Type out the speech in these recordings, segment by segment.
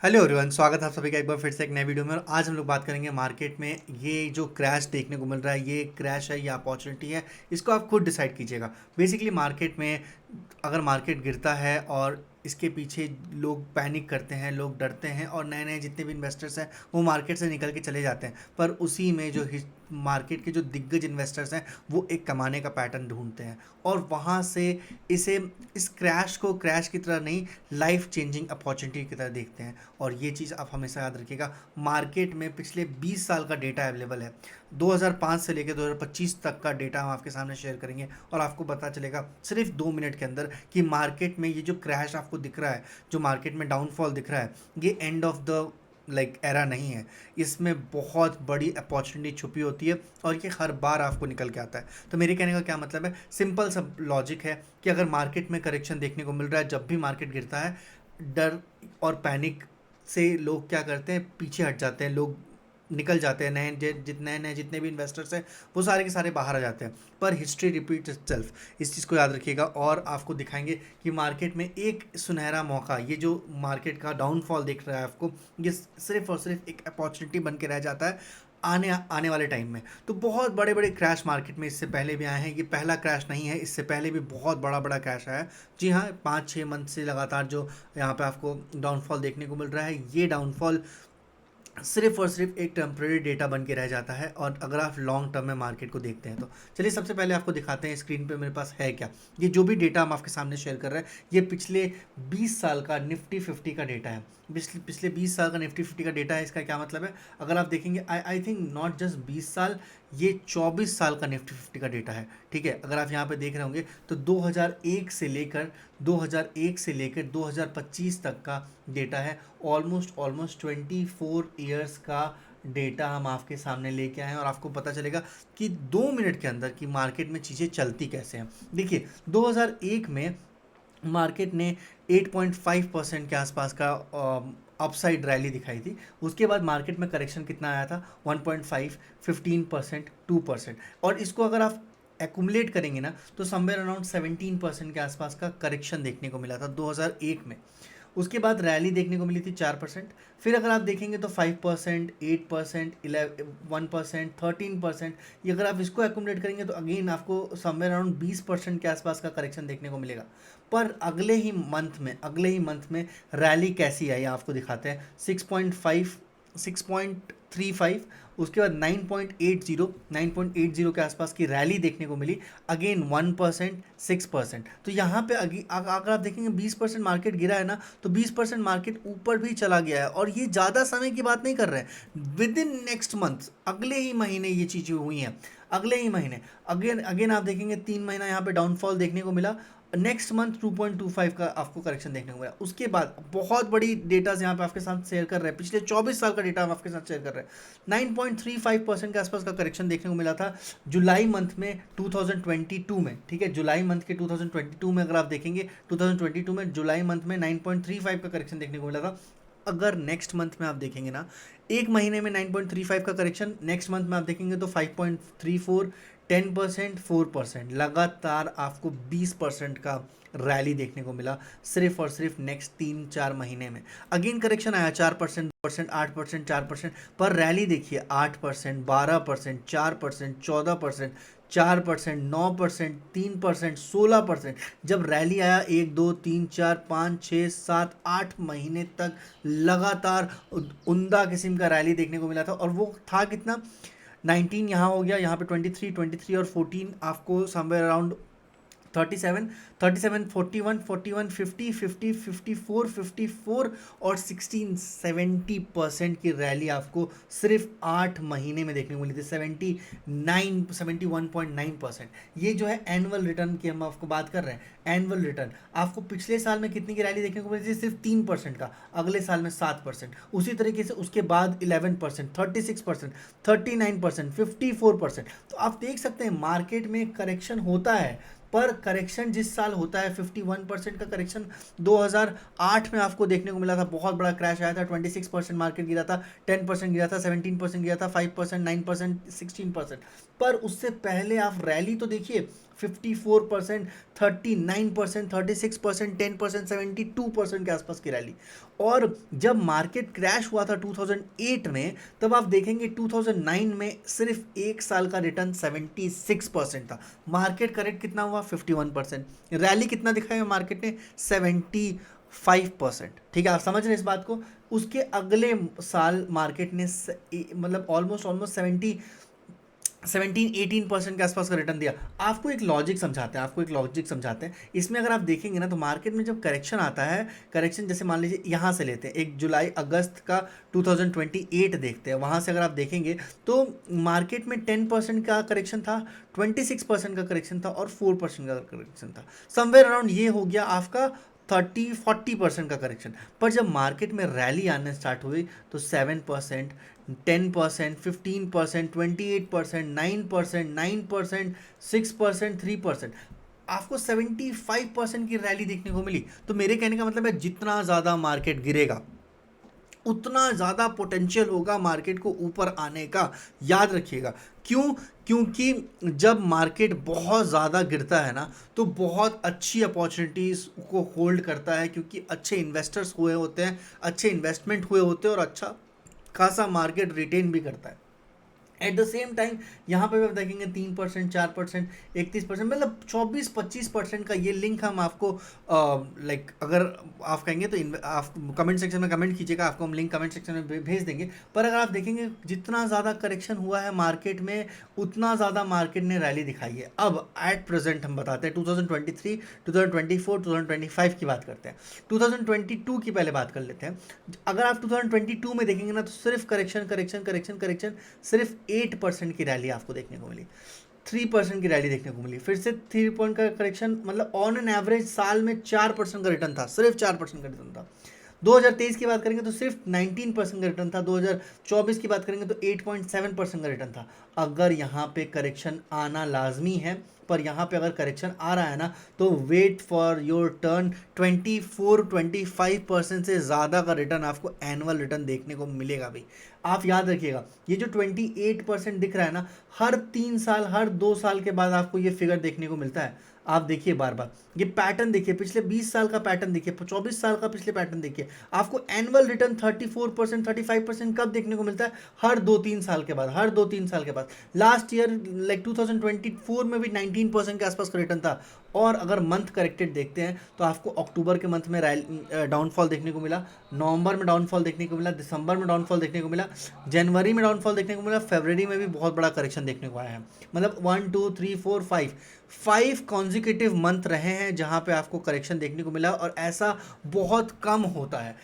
Hello everyone, स्वागत है आप सभी का एक बार फिर से एक नए वीडियो में। और आज हम लोग बात करेंगे मार्केट में ये जो क्रैश देखने को मिल रहा है, ये क्रैश है या अपॉर्चुनिटी है, इसको आप खुद डिसाइड कीजिएगा। बेसिकली मार्केट में अगर मार्केट गिरता है और इसके पीछे लोग पैनिक करते हैं, लोग डरते हैं और नए नए जितने भी इन्वेस्टर्स हैं वो मार्केट से निकल के चले जाते हैं। पर उसी में जो मार्केट के जो दिग्गज इन्वेस्टर्स हैं वो एक कमाने का पैटर्न ढूंढते हैं और वहाँ से इसे इस क्रैश को क्रैश की तरह नहीं, लाइफ चेंजिंग अपॉर्चुनिटी की तरह देखते हैं। और ये चीज़ आप हमेशा याद रखिएगा। मार्केट में पिछले 20 साल का डेटा अवेलेबल है। 2005 से लेकर 2025 तक का डेटा हम आपके सामने शेयर करेंगे और आपको पता चलेगा सिर्फ 2 मिनट के अंदर कि मार्केट में ये जो क्रैश आपको दिख रहा है, जो मार्केट में डाउनफॉल दिख रहा है, ये एंड ऑफ द एरा नहीं है। इसमें बहुत बड़ी अपॉर्चुनिटी छुपी होती है और ये हर बार आपको निकल के आता है। तो मेरे कहने का क्या मतलब है, सिंपल सा लॉजिक है कि अगर मार्केट में करेक्शन देखने को मिल रहा है, जब भी मार्केट गिरता है, डर और पैनिक से लोग क्या करते हैं, पीछे हट जाते हैं, लोग निकल जाते हैं। नए जितने भी इन्वेस्टर्स हैं वो सारे के सारे बाहर आ जाते हैं। पर हिस्ट्री रिपीट इटसेल्फ, इस चीज़ को याद रखिएगा। और आपको दिखाएंगे कि मार्केट में एक सुनहरा मौका, ये जो मार्केट का डाउनफॉल दिख रहा है आपको, ये सिर्फ और सिर्फ एक अपॉर्चुनिटी बन के रह जाता है आने आने वाले टाइम में। तो बहुत बड़े बड़े क्रैश मार्केट में इससे पहले भी आए हैं, ये पहला क्रैश नहीं है, इससे पहले भी बहुत बड़ा बड़ा क्रैश आया है। जी हाँ, 5-6 मंथ से लगातार जो यहाँ पे आपको डाउनफॉल देखने को मिल रहा है, ये डाउनफॉल सिर्फ और सिर्फ एक टेम्प्रेरी डेटा बन के रह जाता है। और अगर आप लॉन्ग टर्म में मार्केट को देखते हैं तो चलिए सबसे पहले आपको दिखाते हैं स्क्रीन पे मेरे पास है क्या। ये जो भी डेटा हम आपके सामने शेयर कर रहे हैं, ये पिछले 20 साल का निफ्टी 50 का डेटा है। पिछले 20 साल का निफ्टी 50 का डेटा है। इसका क्या मतलब है, अगर आप देखेंगे, आई थिंक नॉट जस्ट 20 साल, ये 24 साल का निफ्टी 50 का डेटा है। ठीक है, अगर आप यहाँ पे देख रहे होंगे तो 2001 से लेकर 2025 तक का डेटा है। ऑलमोस्ट 24 ईयर्स का डेटा हम आपके सामने लेके आए हैं और आपको पता चलेगा कि 2 मिनट के अंदर कि मार्केट में चीज़ें चलती कैसे हैं। देखिए, 2001 में मार्केट ने 8.5% के आसपास का अपसाइड रैली दिखाई थी। उसके बाद मार्केट में करेक्शन कितना आया था, 1.5, 15%, 2%। और इसको अगर आप एक्यूमुलेट करेंगे ना तो समवेयर अराउंड 17% के आसपास का करेक्शन देखने को मिला था 2001 में। उसके बाद रैली देखने को मिली थी 4%। फिर अगर आप देखेंगे तो 5%, 8%, 1%, 13%। ये अगर आप इसको एक्यूमुलेट करेंगे तो अगेन आपको समवेयर अराउंड 20% के आसपास का करेक्शन देखने को मिलेगा। पर अगले ही मंथ में रैली कैसी आई आपको दिखाते हैं। 6.5, 6.35, उसके बाद 9.80 के आसपास की रैली देखने को मिली। अगेन 1%, 6%। तो यहाँ पे अगर आप देखेंगे 20% मार्केट गिरा है ना, तो 20% मार्केट ऊपर भी चला गया है। और ये ज़्यादा समय की बात नहीं कर रहे हैं, विद इन नेक्स्ट मंथ, अगले ही महीने ये चीज़ें हुई हैं। अगले ही महीने अगेन अगेन आप देखेंगे 3 महीना यहाँ पे डाउनफॉल देखने को मिला। नेक्स्ट मंथ 2.25 का आपको करेक्शन देखने को मिला। उसके बाद बहुत बड़ी डेटाज यहाँ पे आपके साथ शेयर कर रहे हैं, पिछले 24 साल का डेटा हम आपके साथ शेयर कर रहे हैं। 9.35% के आसपास का करेक्शन देखने को मिला था जुलाई मंथ में 2022 में। ठीक है, जुलाई मंथ के 2022 में अगर आप देखेंगे, 2022 में जुलाई मंथ में 9.35 का करेक्शन देखने को मिला था। अगर नेक्स्ट मंथ में आप देखेंगे ना, एक महीने में 9.35 का करेक्शन, नेक्स्ट मंथ में आप देखेंगे तो 5.34, 10%, 4%, लगातार आपको 20% का रैली देखने को मिला सिर्फ और सिर्फ नेक्स्ट 3-4 महीने में। अगेन करेक्शन आया 4%, 8%, 4%। पर रैली देखिए 8%, 12%, 4%, 14%, 4%, 9%, 3%, 16%। जब रैली आया 1, 2, 3, 4, 5, 6, 7, 8 महीने तक लगातार उमदा किस्म का रैली देखने को मिला था। और वो था कितना, 19 यहाँ हो गया, यहाँ पे 23 और 14 आपको समवेयर अराउंड 37, 37, 41, 41, 50, 50, 54, 54 और 16, 70% की रैली आपको सिर्फ 8 महीने में देखने को मिली थी। 71.9%। ये जो है एनुअल रिटर्न की हम आपको बात कर रहे हैं। एनुअल रिटर्न आपको पिछले साल में कितनी की रैली देखने को मिली थी, सिर्फ 3% का, अगले साल में 7%। उसी तरीके से उसके बाद 11%, 36%, 39%, 54%। तो आप देख सकते हैं मार्केट में करेक्शन होता है। पर करेक्शन जिस साल होता है, 51% का करेक्शन 2008 में आपको देखने को मिला था। बहुत बड़ा क्रैश आया था, 26% मार्केट गिरा था, 10% गिरा था, 17% गिरा था, 5%, 9%, 16%। पर उससे पहले आप रैली तो देखिए, 54%, 39%, 36%, 10%, 72% के आसपास की रैली। और जब मार्केट क्रैश हुआ था 2008 में, तब आप देखेंगे 2009 में सिर्फ एक साल का रिटर्न 76% था। मार्केट करेक्ट कितना हुआ? 51%। रैली कितना दिखाया मार्केट ने? 75%। ठीक है, आप समझ रहे हैं इस बात को? उसके अगले साल मार्केट ने मतलब ऑलमोस्ट 17-18% के आसपास का रिटर्न दिया। आपको एक लॉजिक समझाते हैं, इसमें अगर आप देखेंगे ना, तो मार्केट में जब करेक्शन आता है, करेक्शन जैसे मान लीजिए यहाँ से लेते हैं, 1 जुलाई अगस्त का 2028 देखते हैं, वहाँ से अगर आप देखेंगे तो मार्केट में 10% का करेक्शन था, 26% का करेक्शन था और 4% का करेक्शन था। समवेयर अराउंड ये हो गया आपका 30-40% का करेक्शन। पर जब मार्केट में रैली आने स्टार्ट हुई तो 7%, 10%, 15%, 28%, 9%, 9%, 6%, 3%, आपको 75% की रैली देखने को मिली। तो मेरे कहने का मतलब है, जितना ज़्यादा मार्केट गिरेगा उतना ज़्यादा पोटेंशियल होगा मार्केट को ऊपर आने का। याद रखिएगा। क्यों? क्योंकि जब मार्केट बहुत ज़्यादा गिरता है ना, तो बहुत अच्छी अपॉर्चुनिटीज़ को होल्ड करता है, क्योंकि अच्छे इन्वेस्टर्स हुए होते हैं, अच्छे इन्वेस्टमेंट हुए होते हैं और अच्छा खासा मार्केट रिटेन भी करता है। एट द सेम टाइम यहाँ पे भी आप देखेंगे 3%, 4%, 31%, मतलब 24-25% का ये लिंक हम आपको लाइक अगर आप कहेंगे तो आप कमेंट सेक्शन में कमेंट कीजिएगा, आपको हम लिंक कमेंट सेक्शन में भेज देंगे। पर अगर आप देखेंगे जितना ज़्यादा करेक्शन हुआ है मार्केट में, उतना ज़्यादा मार्केट ने रैली दिखाई है। अब एट प्रेजेंट हम बताते हैं 2023, 2024, 2025 की बात करते हैं। 2022 की पहले बात कर लेते हैं। अगर आप 2022 में देखेंगे ना, तो सिर्फ करेक्शन करेक्शन करेक्शन करेक्शन, सिर्फ 8% की रैली आपको देखने को मिली, 3% की रैली देखने को मिली, फिर से 3 पॉइंट का करेक्शन, मतलब ऑन एन एवरेज साल में 4% का रिटर्न था, सिर्फ 4% का रिटर्न था। 2023 की बात करेंगे तो सिर्फ 19% का रिटर्न था। 2024 की बात करेंगे तो 8.7% का रिटर्न था। अगर यहाँ पे करेक्शन आना लाजमी है, पर यहाँ पे अगर करेक्शन आ रहा है ना, तो वेट फॉर योर टर्न। 24-25% से ज़्यादा का रिटर्न आपको एनुअल रिटर्न देखने को मिलेगा भाई। आप याद रखिएगा, ये जो 28% दिख रहा है ना, हर 3 साल, हर 2 साल के बाद आपको ये फिगर देखने को मिलता है। आप देखिए बार बार ये पैटर्न देखिए, पिछले 20 साल का पैटर्न देखिए, 24 साल का पिछले पैटर्न देखिए, आपको एनुअल रिटर्न 34%, 35% कब देखने को मिलता है? हर 2-3 साल के बाद, हर 2-3 साल के बाद। लास्ट ईयर लाइक 2024 में भी 19% के आसपास का रिटर्न था। और अगर मंथ करेक्टेड देखते हैं तो आपको अक्टूबर के मंथ में डाउनफॉल देखने को मिला, नवंबर में डाउनफॉल देखने को मिला, दिसंबर में डाउनफॉल देखने को मिला, जनवरी में डाउनफॉल देखने को मिला, फरवरी में भी बहुत बड़ा करेक्शन देखने को आया है। मतलब 1, 2, 3, 4, 5 कॉन्जिक्यूटिव मंथ रहे हैं जहां पे आपको करेक्शन देखने को मिला, और ऐसा बहुत कम होता है।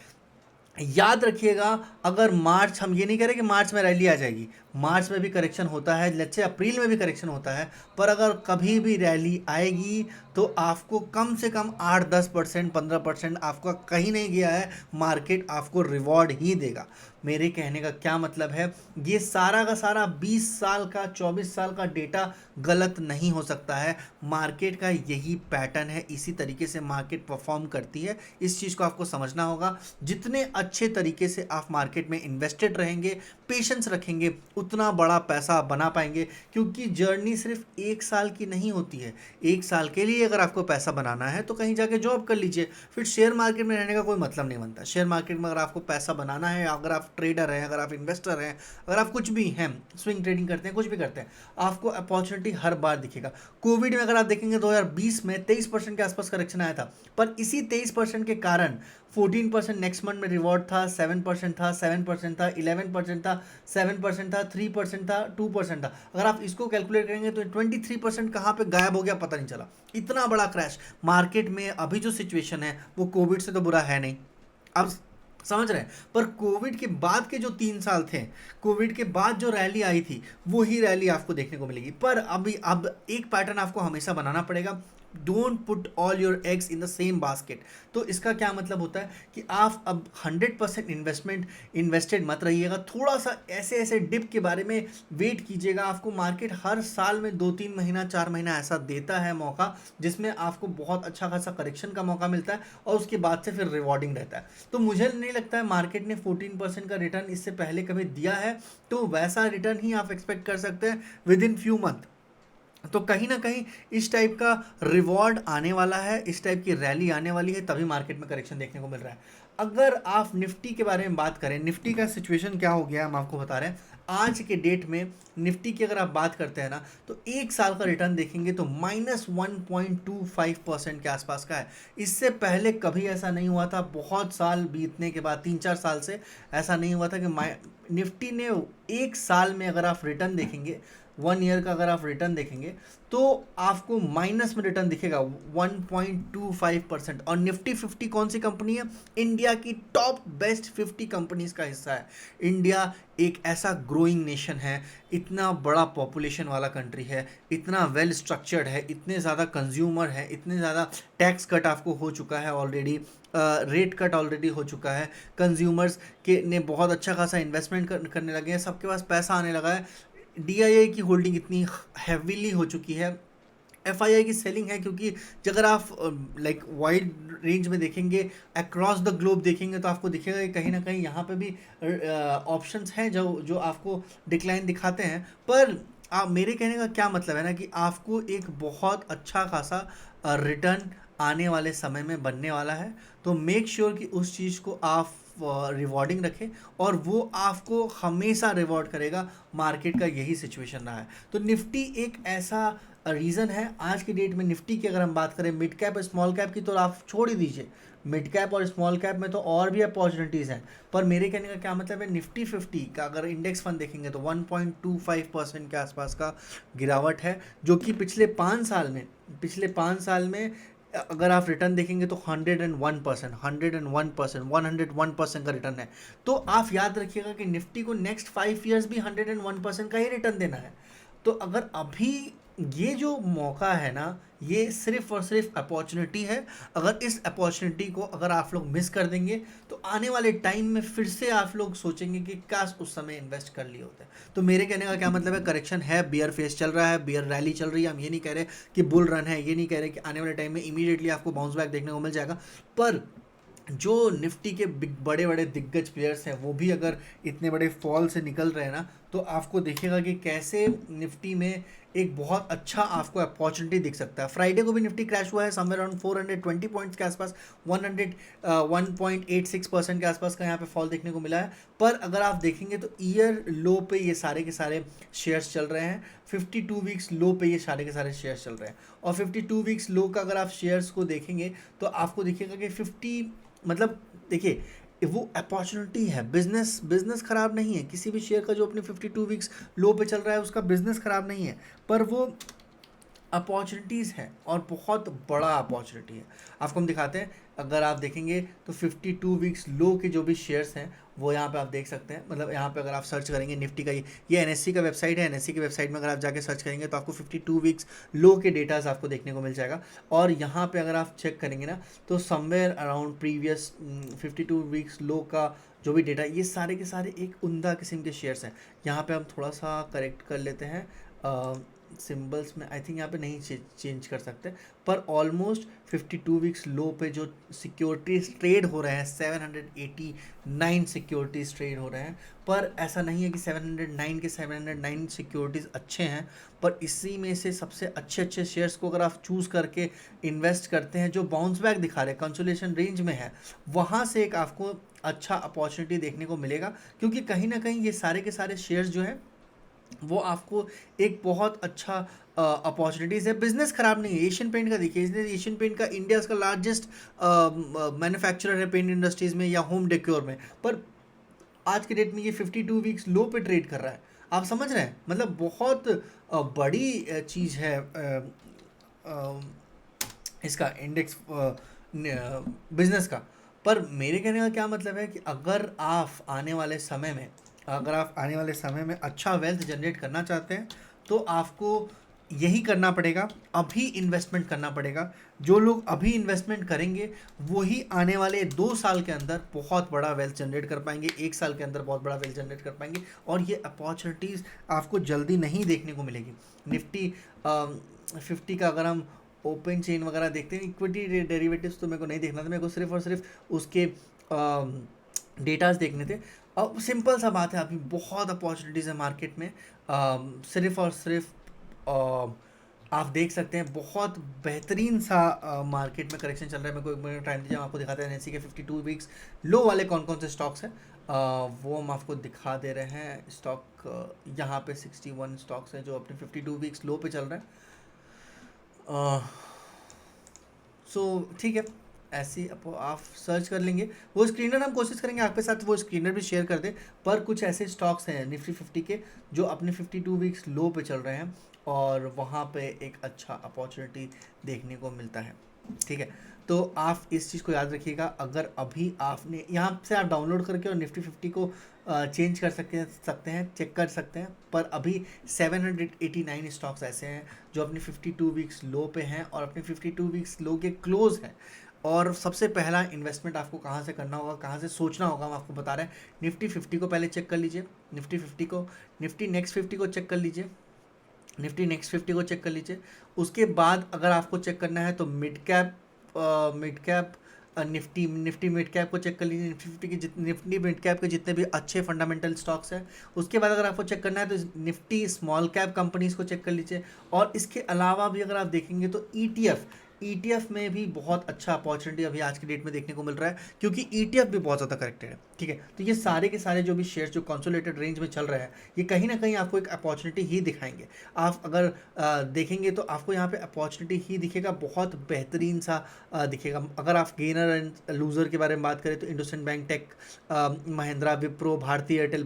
याद रखिएगा, अगर मार्च, हम ये नहीं कह रहे कि मार्च में रैली आ जाएगी, मार्च में भी करेक्शन होता है, लेट्स से अप्रैल में भी करेक्शन होता है, पर अगर कभी भी रैली आएगी तो आपको कम से कम 8-10%, 15% आपका कहीं नहीं गया है, मार्केट आपको रिवॉर्ड ही देगा। मेरे कहने का क्या मतलब है, ये सारा का सारा 20 साल का, 24 साल का डेटा गलत नहीं हो सकता है। मार्केट का यही पैटर्न है, इसी तरीके से मार्केट परफॉर्म करती है। इस चीज़ को आपको समझना होगा। जितने अच्छे तरीके से आप मार्केट में इन्वेस्टेड रहेंगे, पेशेंस रखेंगे, उतना बड़ा पैसा बना पाएंगे। क्योंकि जर्नी सिर्फ 1 साल की नहीं होती है। 1 साल के लिए अगर आपको पैसा बनाना है तो कहीं जाके जॉब कर लीजिए, फिर शेयर मार्केट में रहने का कोई मतलब नहीं बनता। शेयर मार्केट में अगर आपको पैसा बनाना है, अगर आप ट्रेडर हैं, अगर आप इन्वेस्टर हैं, अगर आप कुछ भी हैं, स्विंग ट्रेडिंग करते हैं, कुछ भी करते हैं, आपको अपॉर्चुनिटी हर बार दिखेगा। कोविड में अगर आप देखेंगे 2020 में 23% के आसपास करेक्शन आया था, पर इसी 23% के कारण 14% नेक्स्ट मंथ में रिवॉर्ड था, 7% था, 7% था, 11% था, 7% था, 3% था, 2% था। अगर आप इसको कैलकुलेट करेंगे तो 23% कहाँ पे गायब हो गया पता नहीं चला। इतना बड़ा क्रैश मार्केट में। अभी जो सिचुएशन है वो कोविड से तो बुरा है नहीं, अब समझ रहे हैं। पर कोविड के बाद के जो 3 साल थे, कोविड के बाद जो रैली आई थी, वो ही रैली आपको देखने को मिलेगी। पर अभी अब एक पैटर्न आपको हमेशा बनाना पड़ेगा, don't put all your eggs in the same basket. तो इसका क्या मतलब होता है कि आप अब 100% इन्वेस्टेड मत रहिएगा। थोड़ा सा ऐसे ऐसे डिप के बारे में वेट कीजिएगा। आपको मार्केट हर साल में 2-3 महीना, 4 महीना ऐसा देता है मौका, जिसमें आपको बहुत अच्छा खासा करेक्शन का मौका मिलता है, और उसके बाद से फिर रिवॉर्डिंग रहता है। तो मुझे नहीं लगता है मार्केट ने 14% का रिटर्न इससे पहले कभी दिया है, तो वैसा रिटर्न ही आप एक्सपेक्ट कर सकते हैं विद इन फ्यू मंथ। तो कहीं ना कहीं इस टाइप का रिवॉर्ड आने वाला है, इस टाइप की रैली आने वाली है, तभी मार्केट में करेक्शन देखने को मिल रहा है। अगर आप निफ्टी के बारे में बात करें, निफ्टी का सिचुएशन क्या हो गया हम आपको बता रहे हैं। आज के डेट में निफ्टी की अगर आप बात करते हैं ना, तो एक साल का रिटर्न देखेंगे तो -1.25% के आसपास का है। इससे पहले कभी ऐसा नहीं हुआ था, बहुत साल बीतने के बाद, 3-4 साल से ऐसा नहीं हुआ था कि निफ्टी ने एक साल में अगर आप रिटर्न देखेंगे, 1 ईयर का अगर आप रिटर्न देखेंगे, तो आपको माइनस में रिटर्न दिखेगा 1.25%। और निफ्टी 50 कौन सी कंपनी है? इंडिया की टॉप बेस्ट 50 कंपनीज का हिस्सा है। इंडिया एक ऐसा ग्रोइंग नेशन है, इतना बड़ा पॉपुलेशन वाला कंट्री है, इतना वेल स्ट्रक्चर्ड है, इतने ज़्यादा कंज्यूमर है, इतने ज़्यादा टैक्स कट आपको हो चुका है ऑलरेडी, रेट कट ऑलरेडी हो चुका है, कंज्यूमर्स के ने बहुत अच्छा खासा इन्वेस्टमेंट करने लगे हैं, सबके पास पैसा आने लगा है, डीआईआई की होल्डिंग इतनी हैवीली हो चुकी है, एफआईआई की सेलिंग है, क्योंकि अगर आप लाइक वाइड रेंज में देखेंगे, अक्रॉस द ग्लोब देखेंगे, तो आपको दिखेगा कि कहीं ना कहीं यहाँ पे भी ऑप्शंस हैं जो जो आपको डिक्लाइन दिखाते हैं। पर आप, मेरे कहने का क्या मतलब है ना, कि आपको एक बहुत अच्छा खासा रिटर्न आने वाले समय में बनने वाला है। तो मेक श्योर कि उस चीज़ को आप रिवॉर्डिंग रखें, और वो आपको हमेशा रिवॉर्ड करेगा। मार्केट का यही सिचुएशन रहा है। तो निफ्टी एक ऐसा रीज़न है आज की डेट में। निफ्टी की अगर हम बात करें, मिड कैप स्मॉल कैप की तो आप छोड़ ही दीजिए, मिड कैप और स्मॉल कैप में तो और भी अपॉर्चुनिटीज़ हैं। पर मेरे कहने का क्या मतलब है, निफ्टी 50 का अगर इंडेक्स फंड देखेंगे तो 1.25% के आसपास का गिरावट है, जो कि पिछले 5 साल में अगर आप रिटर्न देखेंगे तो 101%, 101% का रिटर्न है। तो आप याद रखिएगा कि निफ्टी को नेक्स्ट 5 ईयर्स भी 101% का ही रिटर्न देना है। तो अगर अभी ये जो मौका है ना, ये सिर्फ और सिर्फ अपॉर्चुनिटी है। अगर इस अपॉर्चुनिटी को अगर आप लोग मिस कर देंगे, तो आने वाले टाइम में फिर से आप लोग सोचेंगे कि काश उस समय इन्वेस्ट कर लिए होते। तो मेरे कहने का क्या मतलब है, करेक्शन है, बियर फेस चल रहा है, बियर रैली चल रही है। हम ये नहीं कह रहे कि बुल रन है, ये नहीं कह रहे कि आने वाले टाइम में इमीडिएटली आपको बाउंस बैक देखने को मिल जाएगा। पर जो निफ्टी के बड़े बड़े दिग्गज प्लेयर्स हैं, वो भी अगर इतने बड़े फॉल से निकल रहे हैं ना, तो आपको देखिएगा कि कैसे निफ्टी में एक बहुत अच्छा आपको अपॉर्चुनिटी दिख सकता है। फ्राइडे को भी निफ्टी क्रैश हुआ है समवेयर अराउंड 420 पॉइंट्स के आसपास, 1.86% के आसपास का यहाँ पे फॉल देखने को मिला है। पर अगर आप देखेंगे तो ईयर लो पे ये सारे के सारे शेयर्स चल रहे हैं, 52 वीक्स लो पे ये सारे के सारे शेयर्स चल रहे हैं। और 52 वीक्स लो का अगर आप शेयर्स को देखेंगे, तो आपको दिखेगा कि 50, मतलब देखिए, वो अपॉर्चुनिटी है, बिजनेस बिजनेस खराब नहीं है किसी भी शेयर का। जो अपने 52 वीक्स लो पे चल रहा है, उसका बिजनेस खराब नहीं है, पर वो अपॉर्चुनिटीज़ हैं, और बहुत बड़ा अपॉर्चुनिटी है। आपको हम दिखाते हैं, अगर आप देखेंगे तो 52 वीक्स लो के जो भी शेयर्स हैं, वो यहाँ पे आप देख सकते हैं। मतलब यहाँ पे अगर आप सर्च करेंगे निफ्टी का, ये एनएससी का वेबसाइट है, एनएससी की वेबसाइट में अगर आप जाके सर्च करेंगे, तो आपको 52 वीक्स लो के डेटाज आपको देखने को मिल जाएगा। और यहाँ पे अगर आप चेक करेंगे ना, तो समवेयर अराउंड प्रीवियस 52 वीक्स लो का जो भी डेटा, ये सारे के सारे एक उम्दा किस्म के शेयर्स हैं। यहाँ पे हम थोड़ा सा करेक्ट कर लेते हैं, सिंबल्स में आई थिंक यहाँ पे नहीं चेंज कर सकते, पर ऑलमोस्ट 52 वीक्स लो पे जो सिक्योरिटीज़ ट्रेड हो रहे हैं, 789 सिक्योरिटीज़ ट्रेड हो रहे हैं। पर ऐसा नहीं है कि 709 के 709 सिक्योरिटीज़ अच्छे हैं, पर इसी में से सबसे अच्छे अच्छे शेयर्स को अगर आप चूज़ करके इन्वेस्ट करते हैं, जो बाउंस बैक दिखा रहे हैं, कंसोलिडेशन रेंज में है, वहाँ से एक आपको अच्छा अपॉर्चुनिटी देखने को मिलेगा। क्योंकि कहीं ना कहीं ये सारे के सारे शेयर्स जो हैं, वो आपको एक बहुत अच्छा अपॉर्चुनिटीज़ है। बिजनेस खराब नहीं है। एशियन पेंट का देखिए, एशियन पेंट का इंडिया का लार्जेस्ट मैन्युफैक्चरर है पेंट इंडस्ट्रीज़ में या होम डेक्योर में, पर आज के डेट में ये 52 वीक्स लो पे ट्रेड कर रहा है। आप समझ रहे हैं, मतलब बहुत बड़ी चीज़ है इसका इंडेक्स बिजनेस का। पर मेरे कहने का क्या मतलब है कि अगर आप आने वाले समय में अच्छा वेल्थ जनरेट करना चाहते हैं, तो आपको यही करना पड़ेगा, अभी इन्वेस्टमेंट करना पड़ेगा। जो लोग अभी इन्वेस्टमेंट करेंगे, वही आने वाले 2 साल के अंदर बहुत बड़ा वेल्थ जनरेट कर पाएंगे, 1 साल के अंदर बहुत बड़ा वेल्थ जनरेट कर पाएंगे। और ये अपॉर्चुनिटीज़ आपको जल्दी नहीं देखने को मिलेगी। निफ्टी 50 का अगर हम ओपन चेन वगैरह देखते हैं, इक्विटी डेरिवेटिव्स तो मेरे को नहीं देखना था, मेरे को सिर्फ और सिर्फ उसके डेटाज देखने थे। अब सिंपल सा बात है, अभी बहुत अपॉर्चुनिटीज़ है मार्केट में। सिर्फ और सिर्फ आप देख सकते हैं बहुत बेहतरीन सा मार्केट में करेक्शन चल रहा है। मेरे को टाइम दीजिए, हम आपको दिखाते हैं एनएससी के 52 वीक्स लो वाले कौन कौन से स्टॉक्स हैं। वो हम आपको दिखा दे रहे हैं। स्टॉक यहाँ पे 61 स्टॉक्स हैं जो अपने 52 वीक्स लो पे चल रहे हैं। सो ठीक है, ऐसी आप सर्च कर लेंगे। वो स्क्रीनर हम कोशिश करेंगे आपके साथ वो स्क्रीनर भी शेयर कर दें। पर कुछ ऐसे स्टॉक्स हैं निफ्टी 50 के जो अपने 52 वीक्स लो पे चल रहे हैं और वहाँ पे एक अच्छा अपॉर्चुनिटी देखने को मिलता है। ठीक है, तो आप इस चीज़ को याद रखिएगा। अगर अभी आपने यहाँ से आप डाउनलोड करके और निफ्टी 50 को चेंज कर सकते हैं चेक कर सकते हैं। पर अभी 789 स्टॉक्स ऐसे हैं जो अपने 52 वीक्स लो पे हैं और अपने 52 वीक्स लो के क्लोज हैं। और सबसे पहला इन्वेस्टमेंट आपको कहाँ से करना होगा, कहाँ से सोचना होगा, हम आपको बता रहे हैं। निफ्टी 50 को पहले चेक कर लीजिए, निफ्टी 50 को, निफ्टी नेक्स्ट 50 को चेक कर लीजिए, निफ्टी नेक्स्ट 50 को चेक कर लीजिए। उसके बाद अगर आपको चेक करना है तो mid cap Nifty mid cap को चेक कर लीजिए। निफ्टी 50 के निफ्टी मिड कैप के जितने भी अच्छे फंडामेंटल स्टॉक्स हैं। उसके बाद अगर आपको चेक करना है तो निफ्टी स्मॉल कैप कंपनीज को चेक कर लीजिए। और इसके अलावा भी अगर आप देखेंगे तो ईटीएफ में भी बहुत अच्छा अपॉर्चुनिटी अभी आज की डेट में देखने को मिल रहा है, क्योंकि ईटीएफ भी बहुत ज़्यादा करेक्टेड है। ठीक है, तो ये सारे के सारे जो भी शेयर्स जो कंसोलिडेटेड रेंज में चल रहे हैं, ये कहीं ना कहीं आपको एक अपॉर्चुनिटी ही दिखाएंगे। आप अगर देखेंगे तो आपको यहाँ पे अपॉर्चुनिटी ही दिखेगा, बहुत बेहतरीन सा दिखेगा। अगर आप गेनर एंड लूज़र के बारे में बात करें तो IndusInd bank, tech Mahindra, Wipro, Bharti Airtel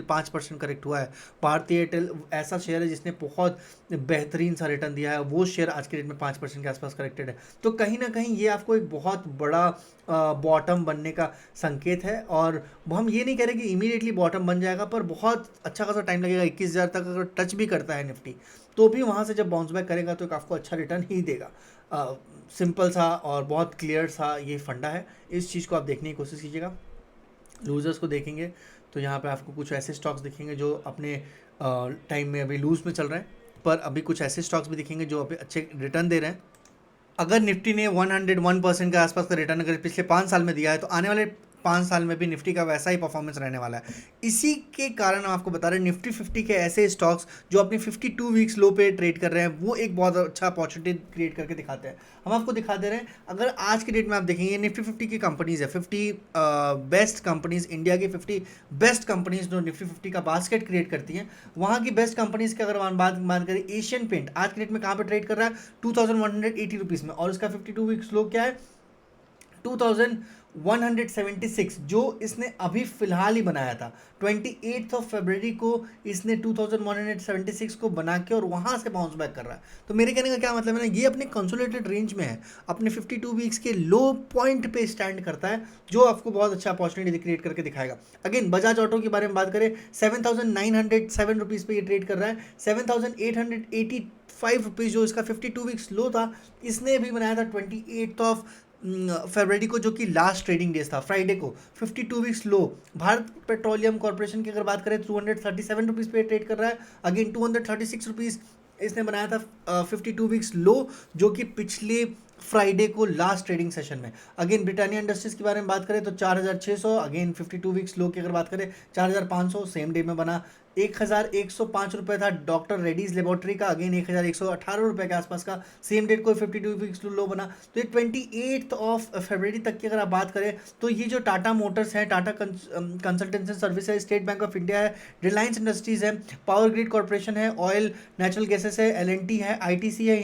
5% correct हुआ है। भारती एयरटेल ऐसा शेयर है जिसने बहुत बेहतरीन सा रिटर्न दिया है, वो शेयर आज के डेट में 5% के आसपास करेक्टेड है। तो कहीं ना कहीं ये आपको एक बहुत बड़ा बॉटम बनने का संकेत है। और हम ये नहीं कह रहे कि इमीडिएटली बॉटम बन जाएगा, पर बहुत अच्छा खासा टाइम लगेगा। 21,000 तक अगर टच भी करता है निफ्टी तो भी वहाँ से जब बाउंस बैक करेगा तो एक आपको अच्छा रिटर्न ही देगा। सिंपल सा और बहुत क्लियर सा ये फंडा है, इस चीज़ को आप देखने की कोशिश कीजिएगा। लूजर्स को देखेंगे तो यहाँ पे आपको कुछ ऐसे स्टॉक्स दिखेंगे जो अपने टाइम में अभी लूज में चल रहे हैं, पर अभी कुछ ऐसे स्टॉक्स भी दिखेंगे जो अभी अच्छे रिटर्न दे रहे हैं। अगर निफ्टी ने 101% के आसपास का रिटर्न अगर पिछले 5 साल में दिया है तो आने वाले 5 साल में भी निफ्टी का वैसा ही परफॉर्मेंस रहने वाला है। इसी के कारण हम आपको बता रहे हैं निफ्टी 50 के ऐसे स्टॉक्स जो अपनी 52 वीक्स लो पे ट्रेड कर रहे हैं, वो एक बहुत अच्छा अपॉर्चुनिटी क्रिएट करके दिखाते हैं। हम आपको दिखा दे रहे हैं। अगर आज के डेट में आप देखेंगे निफ्टी 50 की कंपनीज है, 50 बेस्ट कंपनीज, इंडिया की 50 बेस्ट कंपनीज जो निफ्टी 50 का बास्केट क्रिएट करती हैं, वहाँ की बेस्ट कंपनीज की अगर हम बात करें, एशियन पेंट आज के डेट में कहाँ पर ट्रेड कर रहा है, 2180 रुपीज़ में। और इसका 52 वीक्स लो क्या है, 2176, जो इसने अभी फिलहाल ही बनाया था। 28 फरवरी को इसने 2176 को बना के और वहाँ से बाउंस बैक कर रहा है। तो मेरे कहने का क्या मतलब है ना, ये अपने कंसोलिडेटेड रेंज में है, अपने 52 वीक्स के लो पॉइंट पे स्टैंड करता है, जो आपको बहुत अच्छा अपॉर्चुनिटी क्रिएट करके दिखाएगा। अगेन बजाज ऑटो के बारे में बात करें, 7907 रुपीज़ पे ये ट्रेड कर रहा है। 7885 रुपीज़ जो इसका 52 वीक्स लो था, इसने भी बनाया था 28 फरवरी को, जो कि लास्ट ट्रेडिंग डेज था, फ्राइडे को। 52 वीक्स लो। भारत पेट्रोलियम कॉर्पोरेशन की अगर बात करें, 237 रुपीज़ पे ट्रेड कर रहा है। अगेन 236 रुपीज़ इसने बनाया था 52 वीक्स लो, जो कि पिछले फ्राइडे को लास्ट ट्रेडिंग सेशन में। अगेन ब्रिटानिया इंडस्ट्रीज के बारे में बात करें तो 4600, अगेन 52 वीक्स लो की अगर बात करें 4500 सेम डे में बना। 1105 रुपये था डॉक्टर रेड्डीज लेबोरेटरी का, अगेन 1118 रुपये के आसपास का सेम डेट को 52 वीक्स लो बना। तो ये 28 फरवरी तक की अगर आप बात करें तो ये जो टाटा मोटर्स है, टाटा कंसल्टेंसी सर्विस है, स्टेट बैंक ऑफ इंडिया है, रिलायंस इंडस्ट्रीज है, पावर ग्रिड कॉर्पोरेशन है, ऑयल नेचुरल गैसेस है, एल&टी है, आईटीसी है,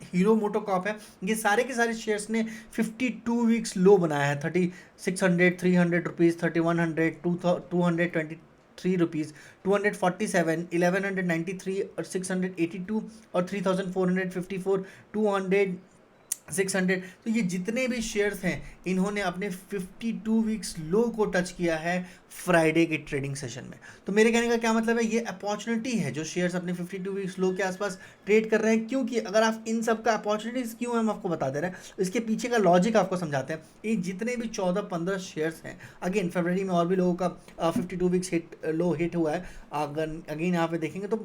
हीरो मोटोकॉप है, ये सारे के सारे शेयर्स ने 52 वीक्स लो बनाया है। 3600, 300 रुपीज़, 3100, 223 रुपीज़, 247, 1193 और 682 और 3454, 200, 600। तो ये जितने भी शेयर्स हैं इन्होंने अपने 52 वीक्स लो को टच किया है फ्राइडे के ट्रेडिंग सेशन में। तो मेरे कहने का क्या मतलब है, ये अपॉर्चुनिटी है जो शेयर्स अपने 52 वीक्स लो के आसपास ट्रेड कर रहे हैं। क्योंकि अगर आप इन सब का अपॉर्चुनिटीज क्यों है हम आपको बता दे रहे हैं, इसके पीछे का लॉजिक आपको समझाते हैं। ये जितने भी 14-15 शेयर्स हैं, अगेन फरवरी में और भी लोगों का 52 वीक्स लो हिट हुआ है। अगेन यहाँ पे देखेंगे तो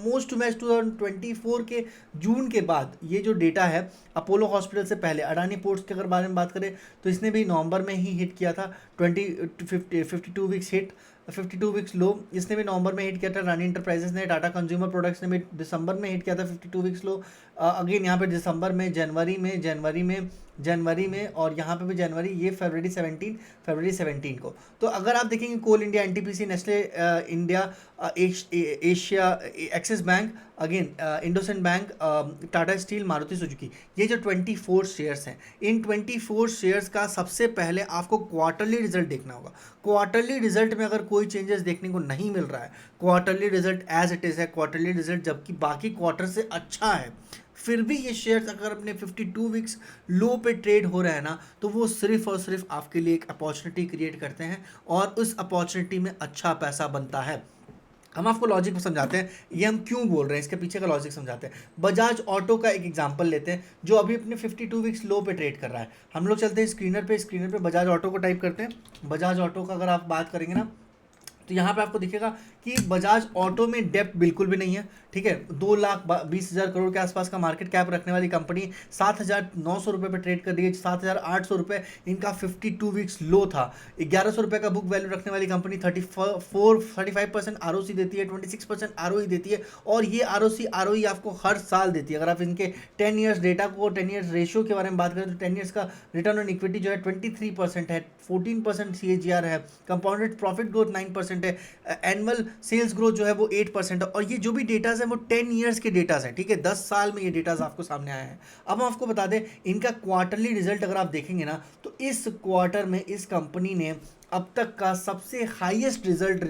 मोस्ट मैच 2024 के जून के बाद ये जो डेटा है, अपोलो हॉस्पिटल से पहले अडानी पोर्ट्स के अगर बारे में बात करें तो इसने भी नवंबर में ही हिट किया था 52 वीक्स हिट। 52 वीक्स लो, इसने भी नवंबर में हिट किया था। रानी इंटरप्राइजेस ने, टाटा कंज्यूमर प्रोडक्ट्स ने भी दिसंबर में हिट किया था 52 वीक्स लो। अगेन यहाँ पे दिसंबर में, जनवरी में और यहाँ पे भी जनवरी, ये फरवरी 17 को। तो अगर आप देखेंगे Coal India, NTPC, Nestle India, Asia, Axis Bank, again IndusInd Bank, Tata Steel, Maruti Suzuki, ये जो 24 शेयर्स हैं, इन 24 शेयर्स का सबसे पहले आपको क्वार्टरली रिजल्ट देखना होगा। क्वार्टरली रिजल्ट में अगर कोई चेंजेस देखने को नहीं मिल रहा है, quarterly result as it is है, क्वार्टरली रिजल्ट जबकि बाकी क्वार्टर से अच्छा है, फिर भी ये शेयर्स अगर अपने 52 वीक्स लो पे ट्रेड हो रहा है ना, तो वो सिर्फ और सिर्फ आपके लिए एक अपॉर्चुनिटी क्रिएट करते हैं और उस अपॉर्चुनिटी में अच्छा पैसा बनता है। हम आपको लॉजिक में समझाते हैं, ये हम क्यों बोल रहे हैं, इसके पीछे का लॉजिक समझाते हैं। बजाज ऑटो का एक एग्जांपल लेते हैं जो अभी अपने 52 वीक्स लो पे ट्रेड कर रहा है। हम लोग चलते हैं स्क्रीनर पे बजाज ऑटो को टाइप करते हैं। बजाज ऑटो का अगर आप बात करेंगे ना, तो यहाँ पे आपको दिखेगा कि बजाज ऑटो में डेप्थ बिल्कुल भी नहीं है, ठीक है। 2,20,000 करोड़ के आसपास का मार्केट कैप रखने वाली कंपनी 7,900 रुपये पे ट्रेड कर रही है। 7,800 रुपये इनका 52 वीक्स लो था। 1,100 रुपये का बुक वैल्यू रखने वाली कंपनी 35% आरओसी देती है, 26% आरओई देती है, और ये आरओई आपको हर साल देती है। अगर आप इनके 10 ईयर्स डेटा को, 10 ईयर्स रेशियो के बारे में बात करें तो 10 ईयर्स का रिटर्न ऑन इक्विटी जो है 23% है, 14% CAGR है, कंपाउंडेड प्रॉफिट ग्रोथ 9% है, एनुअल सेल्स ग्रोथ जो है वो 8% है। और ये जो भी डेटाज है वो 10 ईयर्स के डेटाज हैं, ठीक है, 10 साल में ये डेटाज आपको सामने आए हैं। अब हम आपको बता दें इनका क्वार्टरली रिजल्ट अगर आप देखेंगे ना, तो इस क्वार्टर में इस कंपनी ने अब तक का सबसे हाईएस्ट रिजल्ट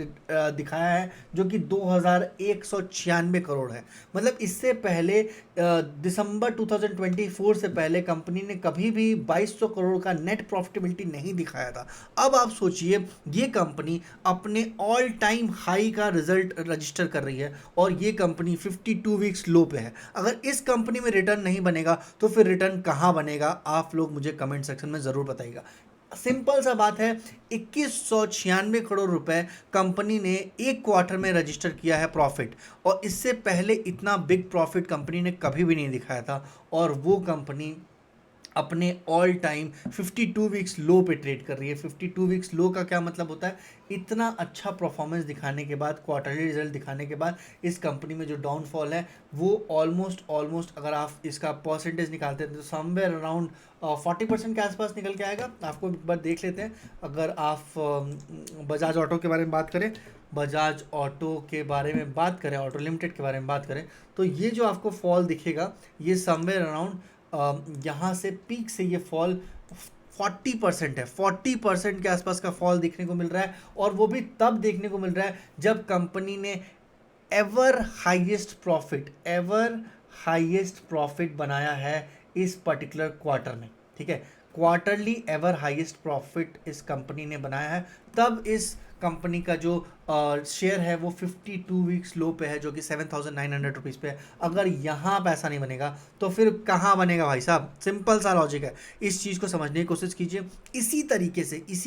दिखाया है, जो कि 2,196 करोड़ है। मतलब इससे पहले दिसंबर 2024 से पहले कंपनी ने कभी भी 2,200 करोड़ का नेट प्रॉफिटेबिलिटी नहीं दिखाया था। अब आप सोचिए, ये कंपनी अपने ऑल टाइम हाई का रिजल्ट रजिस्टर कर रही है और ये कंपनी 52 वीक्स लो पे है। अगर इस कंपनी में रिटर्न नहीं बनेगा तो फिर रिटर्न कहाँ बनेगा, आप लोग मुझे कमेंट सेक्शन में ज़रूर बताइएगा। सिंपल सा बात है, 2,196 करोड़ रुपए कंपनी ने एक क्वार्टर में रजिस्टर किया है प्रॉफिट, और इससे पहले इतना बिग प्रॉफिट कंपनी ने कभी भी नहीं दिखाया था। और वो कंपनी अपने ऑल टाइम 52 वीक्स लो पे ट्रेड कर रही है। 52 वीक्स लो का क्या मतलब होता है, इतना अच्छा परफॉर्मेंस दिखाने के बाद, क्वार्टरली रिजल्ट दिखाने के बाद इस कंपनी में जो डाउनफॉल है वो ऑलमोस्ट अगर आप इसका परसेंटेज निकालते हैं तो समवेयर अराउंड 40% के आसपास निकल के आएगा। आपको एक बार देख लेते हैं। अगर आप बजाज ऑटो के बारे में बात करें, बजाज ऑटो के बारे में बात करें, ऑटो लिमिटेड के बारे में बात करें, तो ये जो आपको फॉल दिखेगा ये समवेयर अराउंड यहाँ से पीक से ये फॉल 40% है। 40% के आसपास का फॉल देखने को मिल रहा है, और वो भी तब देखने को मिल रहा है जब कंपनी ने एवर हाईएस्ट प्रॉफिट बनाया है इस पर्टिकुलर क्वार्टर में, ठीक है। क्वार्टरली एवर हाईएस्ट प्रॉफिट इस कंपनी ने बनाया है, तब इस कंपनी का जो शेयर है वो 52 वीक्स लो पे है, जो कि 7,900 रुपीज़ पे है। अगर यहाँ पैसा नहीं बनेगा तो फिर कहाँ बनेगा भाई साहब? सिंपल सा लॉजिक है, इस चीज़ को समझने की कोशिश कीजिए। इसी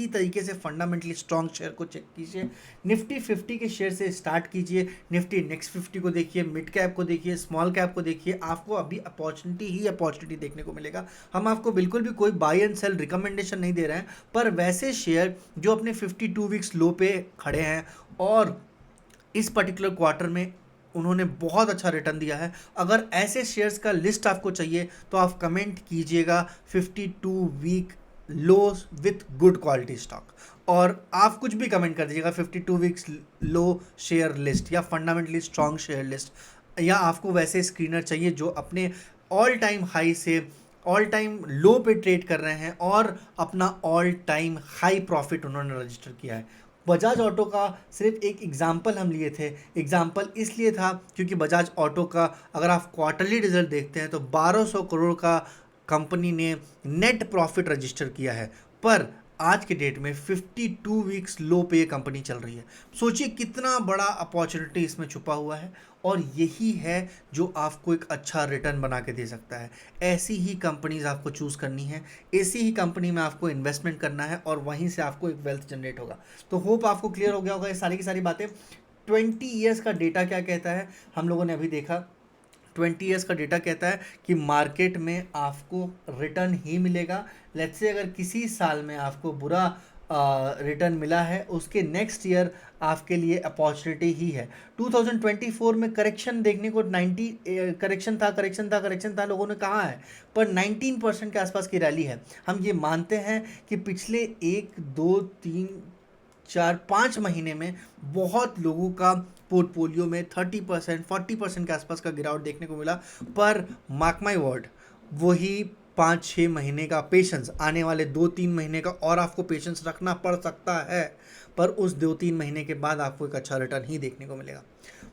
तरीके से फंडामेंटली स्ट्रॉन्ग शेयर को चेक कीजिए। निफ्टी 50 के शेयर से स्टार्ट कीजिए, निफ्टी नेक्स्ट 50 को देखिए, मिड कैप को देखिए, स्मॉल कैप को देखिए, आपको अभी अपॉर्चुनिटी देखने को मिलेगा। हम आपको बिल्कुल भी कोई बाय एंड सेल रिकमेंडेशन नहीं दे रहे हैं, पर वैसे शेयर जो अपने 52 वीक्स लो पे खड़े हैं और इस पर्टिकुलर क्वार्टर में उन्होंने बहुत अच्छा रिटर्न दिया है, अगर ऐसे शेयर्स का लिस्ट आपको चाहिए तो आप कमेंट कीजिएगा 52 week lows with good quality stock, और आप कुछ भी कमेंट कर दीजिएगा 52 वीक्स लो शेयर लिस्ट या फंडामेंटली स्ट्रॉन्ग शेयर लिस्ट, या आपको वैसे स्क्रीनर चाहिए जो अपने ऑल टाइम हाई से ऑल टाइम लो पे ट्रेड कर रहे हैं और अपना ऑल टाइम हाई प्रॉफिट उन्होंने रजिस्टर किया है। बजाज ऑटो का सिर्फ एक एग्जाम्पल हम लिए थे। एग्जाम्पल इसलिए था क्योंकि बजाज ऑटो का अगर आप क्वार्टरली रिजल्ट देखते हैं तो 1,200 करोड़ का कंपनी ने नेट प्रॉफिट रजिस्टर किया है, पर आज के डेट में 52 वीक्स लो पे ये कंपनी चल रही है। सोचिए कितना बड़ा अपॉर्चुनिटी इसमें छुपा हुआ है, और यही है जो आपको एक अच्छा रिटर्न बना के दे सकता है। ऐसी ही कंपनीज आपको चूज़ करनी है, ऐसी ही कंपनी में आपको इन्वेस्टमेंट करना है, और वहीं से आपको एक वेल्थ जनरेट होगा। तो होप आपको क्लियर हो गया होगा ये सारी की सारी बातें। 20 ईयर्स का डेटा क्या कहता है, हम लोगों ने अभी देखा। 20 ईयर्स का डेटा कहता है कि मार्केट में आपको रिटर्न ही मिलेगा। लेट्स से अगर किसी साल में आपको बुरा रिटर्न मिला है, उसके नेक्स्ट ईयर आपके लिए अपॉर्चुनिटी ही है। 2024 में करेक्शन देखने को 90 करेक्शन था लोगों ने कहा है, पर 19% के आसपास की रैली है। हम ये मानते हैं कि पिछले 1 2 3 4 5 महीने में बहुत लोगों का पोर्टफोलियो में 30% 40% के आसपास का गिरावट देखने को मिला, पर मार्क माई वर्ड, वही 5 6 महीने का पेशेंस, आने वाले 2 3 महीने का और आपको पेशेंस रखना पड़ सकता है, पर उस 2 3 महीने के बाद आपको एक अच्छा रिटर्न ही देखने को मिलेगा।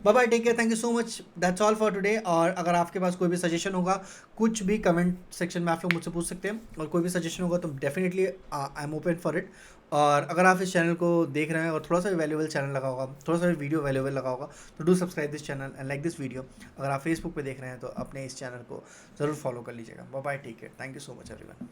Bye bye, take care, thank you so much, that's all for today. और अगर आपके पास कोई भी सजेशन होगा, कुछ भी कमेंट सेक्शन में आप लोग मुझसे पूछ सकते हैं, और कोई भी सजेशन होगा तो definitely I am open for it. और अगर आप इस चैनल को देख रहे हैं और थोड़ा सा भी वैल्यूएबल चैनल लगा होगा, थोड़ा सा भी वीडियो वैल्यूएबल लगा होगा, तो do subscribe this channel and like this video. अगर आप फेसबुक पे देख रहे हैं तो अपने इस चैनल को ज़रूर फॉलो कर लीजिएगा। Bye bye, take care, thank you so much everyone.